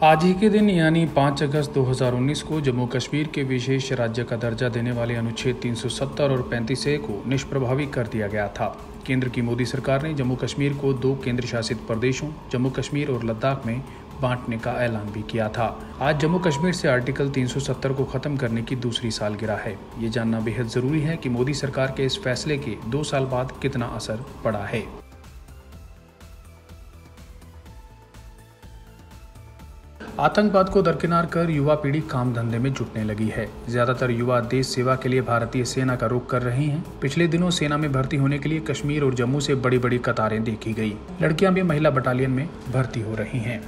आज ही के दिन यानी 5 अगस्त 2019 को जम्मू कश्मीर के विशेष राज्य का दर्जा देने वाले अनुच्छेद 370 और 35A को निष्प्रभावी कर दिया गया था। केंद्र की मोदी सरकार ने जम्मू कश्मीर को 2 केंद्र शासित प्रदेशों जम्मू कश्मीर और लद्दाख में बांटने का ऐलान भी किया था। आज जम्मू कश्मीर से आर्टिकल 370 को खत्म करने की दूसरी सालगिरह है। ये जानना बेहद जरूरी है कि मोदी सरकार के इस फैसले के 2 साल बाद कितना असर पड़ा है। आतंकवाद को दरकिनार कर युवा पीढ़ी काम धंधे में जुटने लगी है। ज्यादातर युवा देश सेवा के लिए भारतीय सेना का रुख कर रही हैं। पिछले दिनों सेना में भर्ती होने के लिए कश्मीर और जम्मू से बड़ी बड़ी कतारें देखी गई। लड़कियां भी महिला बटालियन में भर्ती हो रही हैं।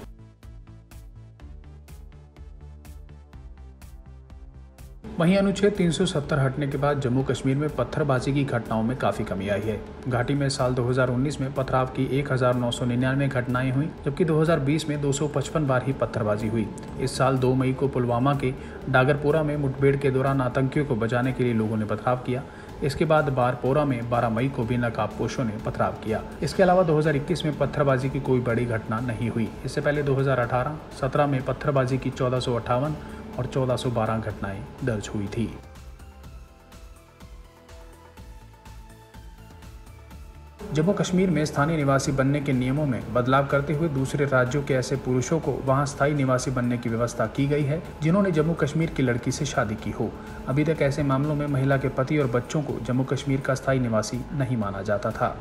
वहीं अनुच्छेद 370 हटने के बाद जम्मू कश्मीर में पत्थरबाजी की घटनाओं में काफी कमी आई है। घाटी में साल 2019 में पथराव की 1999 घटनाएं हुई, जबकि 2020 में 255 बार ही पत्थरबाजी हुई। इस साल 2 मई को पुलवामा के डागरपोरा में मुठभेड़ के दौरान आतंकियों को बचाने के लिए लोगों ने पथराव किया। इसके बाद बारपोरा में 12 मई को भी नकाबपोशों ने पथराव किया। इसके अलावा 2021 में पत्थरबाजी की कोई बड़ी घटना नहीं हुई। इससे पहले 2018-17 में पत्थरबाजी की 1458 और 1412 घटनाएं दर्ज हुई थी। जम्मू कश्मीर में स्थानीय निवासी बनने के नियमों में बदलाव करते हुए दूसरे राज्यों के ऐसे पुरुषों को वहां स्थायी निवासी बनने की व्यवस्था की गई है जिन्होंने जम्मू कश्मीर की लड़की से शादी की हो। अभी तक ऐसे मामलों में महिला के पति और बच्चों को जम्मू कश्मीर का स्थायी निवासी नहीं माना जाता था।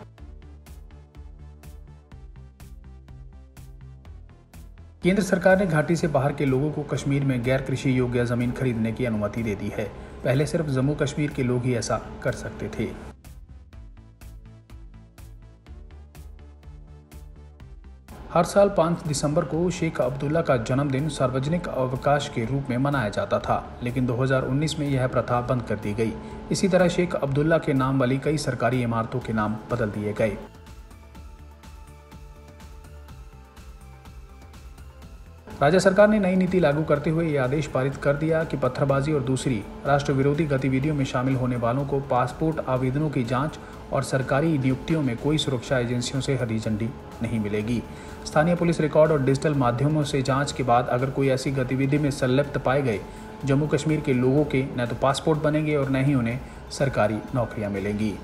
केंद्र सरकार ने घाटी से बाहर के लोगों को कश्मीर में गैर कृषि योग्य जमीन खरीदने की अनुमति दे दी है। पहले सिर्फ जम्मू कश्मीर के लोग ही ऐसा कर सकते थे। हर साल 5 दिसंबर को शेख अब्दुल्ला का जन्मदिन सार्वजनिक अवकाश के रूप में मनाया जाता था, लेकिन 2019 में यह प्रथा बंद कर दी गई। इसी तरह शेख अब्दुल्ला के नाम वाली कई सरकारी इमारतों के नाम बदल दिए गए। राज्य सरकार ने नई नीति लागू करते हुए ये आदेश पारित कर दिया कि पत्थरबाजी और दूसरी राष्ट्र विरोधी गतिविधियों में शामिल होने वालों को पासपोर्ट आवेदनों की जांच और सरकारी नियुक्तियों में कोई सुरक्षा एजेंसियों से हरी झंडी नहीं मिलेगी। स्थानीय पुलिस रिकॉर्ड और डिजिटल माध्यमों से जांच के बाद अगर कोई ऐसी गतिविधि में संलिप्त पाए गए, जम्मू कश्मीर के लोगों के न तो पासपोर्ट बनेंगे और न ही उन्हें सरकारी नौकरियां मिलेंगी।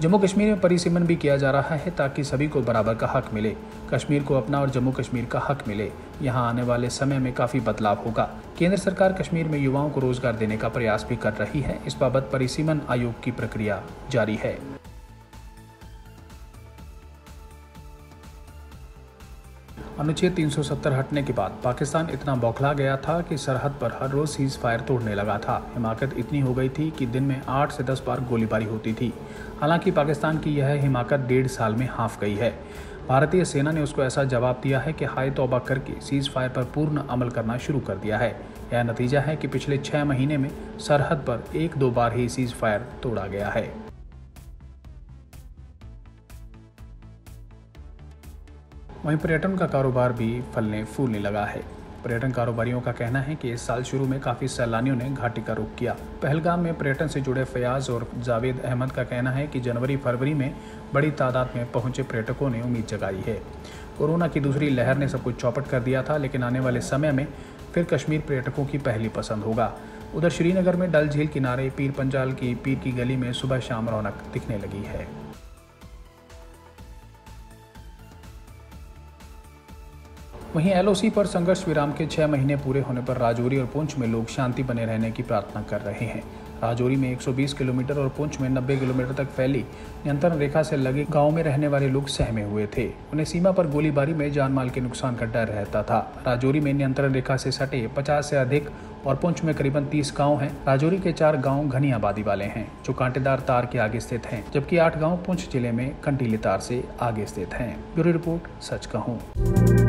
जम्मू कश्मीर में परिसीमन भी किया जा रहा है ताकि सभी को बराबर का हक मिले। कश्मीर को अपना और जम्मू कश्मीर का हक मिले। यहां आने वाले समय में काफी बदलाव होगा। केंद्र सरकार कश्मीर में युवाओं को रोजगार देने का प्रयास भी कर रही है। इस बाबत परिसीमन आयोग की प्रक्रिया जारी है। अनुच्छेद 370 हटने के बाद पाकिस्तान इतना बौखला गया था कि सरहद पर हर रोज सीज फायर तोड़ने लगा था। हिमाकत इतनी हो गई थी कि दिन में 8 से 10 बार गोलीबारी होती थी। हालांकि पाकिस्तान की यह हिमाकत 1.5 साल में हाँफ गई है। भारतीय सेना ने उसको ऐसा जवाब दिया है कि हाय तौबा करके सीज फायर पर पूर्ण अमल करना शुरू कर दिया है। यह नतीजा है कि पिछले 6 महीने में सरहद पर 1-2 बार ही सीज फायर तोड़ा गया है। वहीं पर्यटन का कारोबार भी फलने फूलने लगा है। पर्यटन कारोबारियों का कहना है कि इस साल शुरू में काफ़ी सैलानियों ने घाटी का रुख किया। पहलगाम में पर्यटन से जुड़े फयाज और जावेद अहमद का कहना है कि जनवरी-फरवरी में बड़ी तादाद में पहुंचे पर्यटकों ने उम्मीद जगाई है। कोरोना की दूसरी लहर ने सब कुछ चौपट कर दिया था, लेकिन आने वाले समय में फिर कश्मीर पर्यटकों की पहली पसंद होगा। उधर श्रीनगर में डल झील किनारे पीर पंजाल की पीर की गली में सुबह शाम रौनक दिखने लगी है। वहीं एलओसी पर संघर्ष विराम के 6 महीने पूरे होने पर राजौरी और पुंछ में लोग शांति बने रहने की प्रार्थना कर रहे हैं। राजौरी में 120 किलोमीटर और पुंछ में 90 किलोमीटर तक फैली नियंत्रण रेखा से लगे गांव में रहने वाले लोग सहमे हुए थे। उन्हें सीमा पर गोलीबारी में जान माल के नुकसान का डर रहता था। राजौरी में नियंत्रण रेखा से सटे 50 से अधिक और पुंछ में करीबन 30 गाँव हैं। राजौरी के 4 गाँव घनी आबादी वाले हैं जो कांटेदार तार के आगे स्थित हैं, जबकि 8 गाँव पुंछ जिले में कंटीले तार से आगे स्थित हैं। ब्यूरो रिपोर्ट, सच कहूँ।